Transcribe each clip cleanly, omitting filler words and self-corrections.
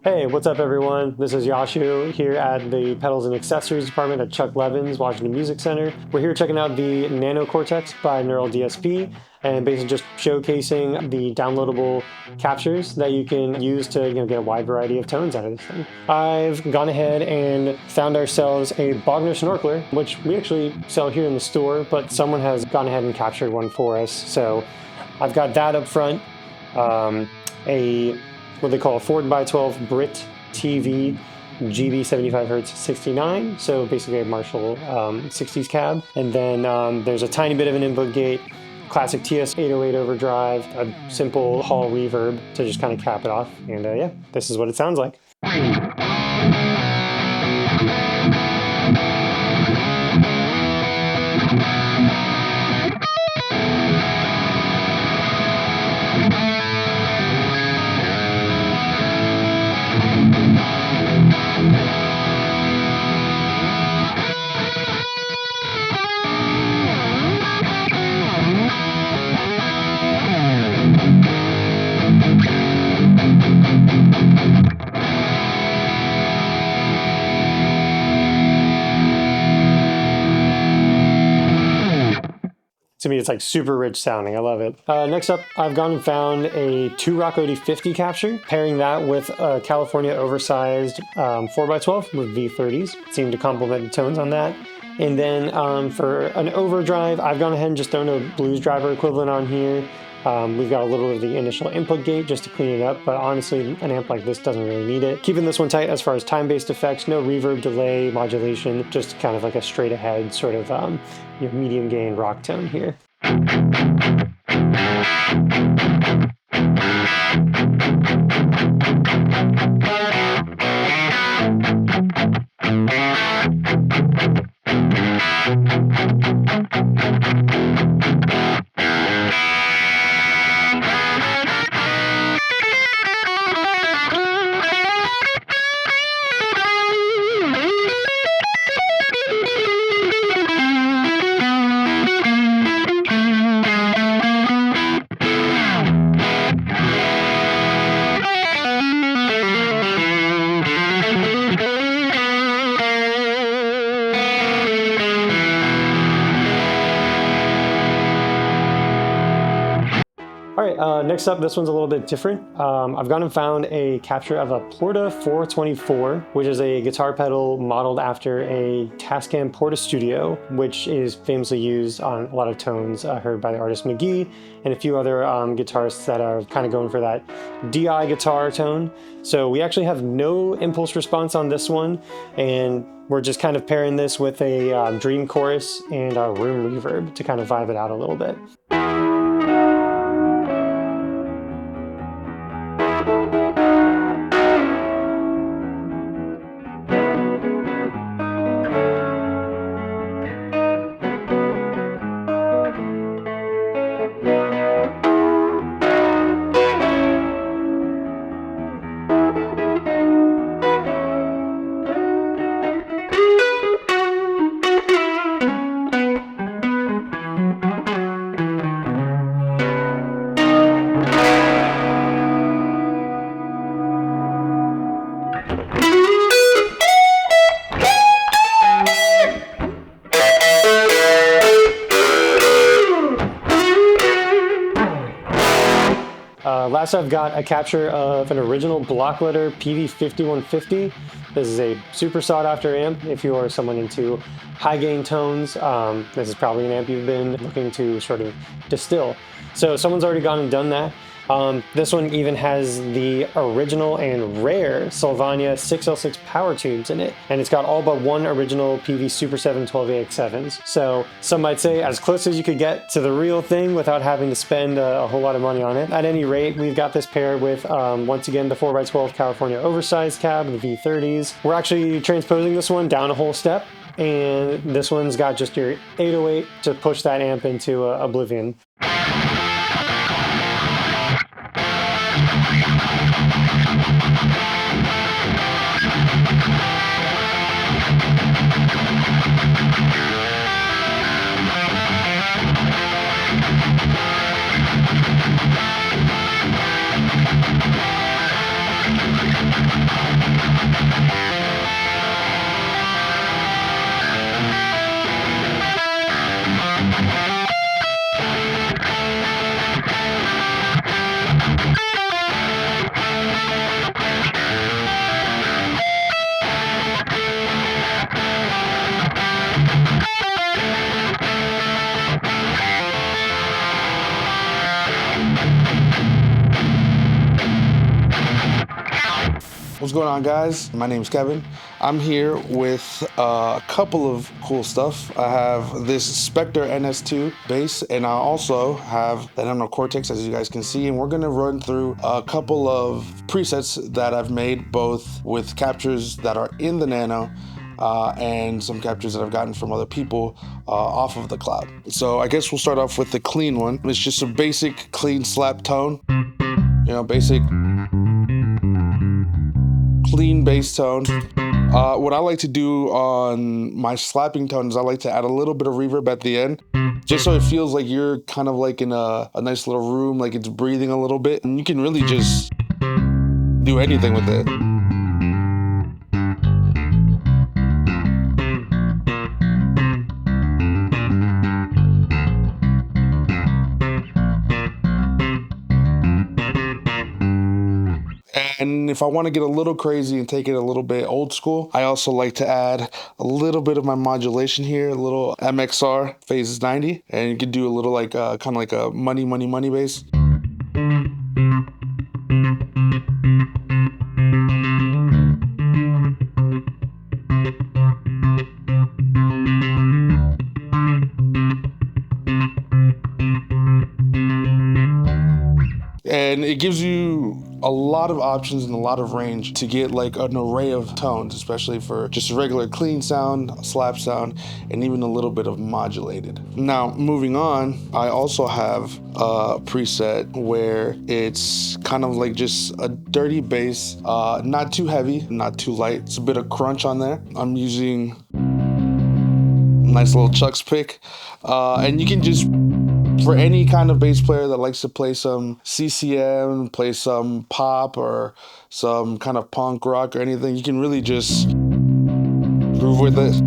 Hey, what's up everyone? This is Jasiu here at the Pedals and Accessories department at Chuck Levin's Washington Music Center. We're here checking out the Nano Cortex by Neural DSP and basically just showcasing the downloadable captures that you can use to get a wide variety of tones out of this thing. I've gone ahead and found ourselves a Bogner snorkeler, which we actually sell here in the store, but someone has gone ahead and captured one for us. So I've got that up front, what they call a 4x12 Brit TV GB 75Hz 69, so basically a Marshall 60s cab. And then there's a tiny bit of an input gate, classic TS 808 overdrive, a simple hall reverb to just kind of cap it off. And yeah, this is what it sounds like. To me, it's like super rich sounding. I love it. Next up, I've gone and found a 2-Rock OD50 capture, pairing that with a California oversized 4x12 with V30s. Seem to complement the tones on that. And then for an overdrive, I've gone ahead and just thrown a blues driver equivalent on here. We've got a little bit of the initial input gate just to clean it up, but honestly, an amp like this doesn't really need it. Keeping this one tight as far as time-based effects, no reverb, delay, modulation, just kind of like a straight-ahead sort of medium gain rock tone here. Alright, next up, this one's a little bit different. I've gone and found a capture of a Porta 424, which is a guitar pedal modeled after a Tascam Porta Studio, which is famously used on a lot of tones heard by the artist McGee and a few other guitarists that are kind of going for that DI guitar tone. So we actually have no impulse response on this one, and we're just kind of pairing this with a Dream Chorus and a Room Reverb to kind of vibe it out a little bit. Last I've got a capture of an original Blockletter PV5150. This is a super sought after amp if you are someone into high gain tones. This is probably an amp you've been looking to sort of distill. So someone's already gone and done that. This one even has the original and rare Sylvania 6L6 power tubes in it, and it's got all but one original PV Super 7 12AX7s. So some might say as close as you could get to the real thing without having to spend a whole lot of money on it. At any rate, we've got this paired with, once again, the 4x12 California oversized cab, the V30s. We're actually transposing this one down a whole step, and this one's got just your 808 to push that amp into oblivion. What's going on, guys? My name's Kevin. I'm here with a couple of cool stuff. I have this Spectre NS2 bass, and I also have the Nano Cortex, as you guys can see, and we're gonna run through a couple of presets that I've made, both with captures that are in the Nano and some captures that I've gotten from other people off of the cloud. So I guess we'll start off with the clean one. It's just a basic clean slap tone, you know, basic clean bass tone. What I like to do on my slapping tones, I like to add a little bit of reverb at the end, just so it feels like you're kind of like in a nice little room, like it's breathing a little bit, and you can really just do anything with it. And if I want to get a little crazy and take it a little bit old school, I also like to add a little bit of my modulation here, a little MXR phases 90, and you can do a little like kind of like a money bass. And it gives you a lot of options and a lot of range to get like an array of tones, especially for just a regular clean sound, a slap sound, and even a little bit of modulated. Now, moving on, I also have a preset where it's kind of like just a dirty bass, not too heavy, not too light. It's a bit of crunch on there. I'm using a nice little Chuck's pick, and you can just, for any kind of bass player that likes to play some CCM, play some pop or some kind of punk rock or anything, you can really just groove with it.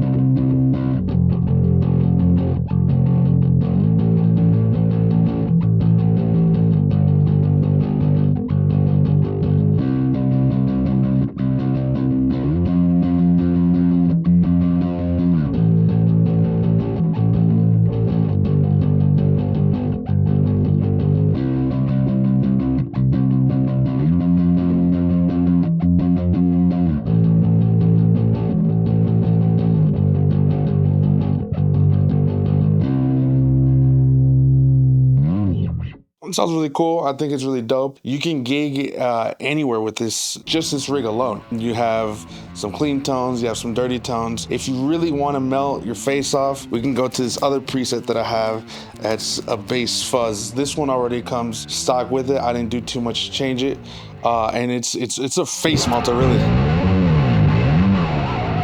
It sounds really cool. I think it's really dope. You can gig anywhere with just this rig alone. You have some clean tones, you have some dirty tones. If you really want to melt your face off, we can go to this other preset that I have. That's a bass fuzz. This one already comes stock with it. I didn't do too much to change it, and it's a face melter, really.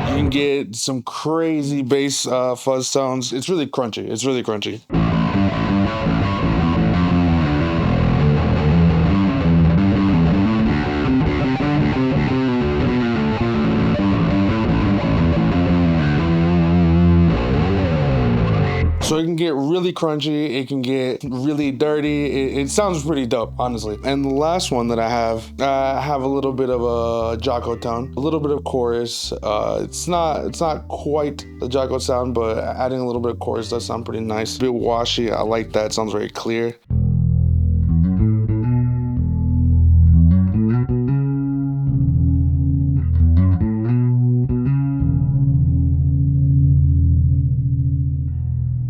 You can get some crazy bass fuzz tones. It's really crunchy. It's really crunchy. So it can get really crunchy, it can get really dirty. It sounds pretty dope, honestly. And the last one that I have a little bit of a Jocko tone, a little bit of chorus. It's not quite the Jocko sound, but adding a little bit of chorus does sound pretty nice. A bit washy, I like that, it sounds very clear.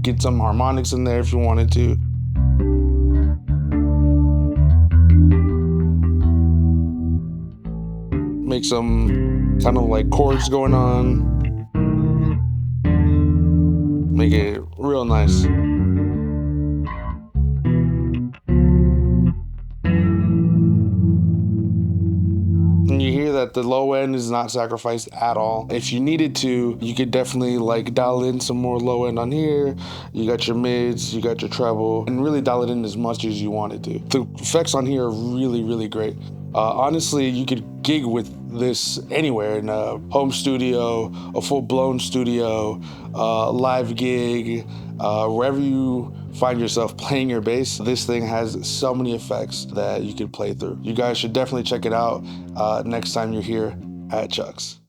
Get some harmonics in there if you wanted to. Make some kind of like chords going on. Make it real nice. And you hear that the low end is not sacrificed at all. If you needed to, you could definitely like dial in some more low end on here. You got your mids, you got your treble, and really dial it in as much as you wanted to. The effects on here are really, really great. Honestly, you could gig with this anywhere, in a home studio, a full-blown studio, live gig, wherever you find yourself playing your bass. This thing has so many effects that you can play through. You guys should definitely check it out next time you're here at Chuck's.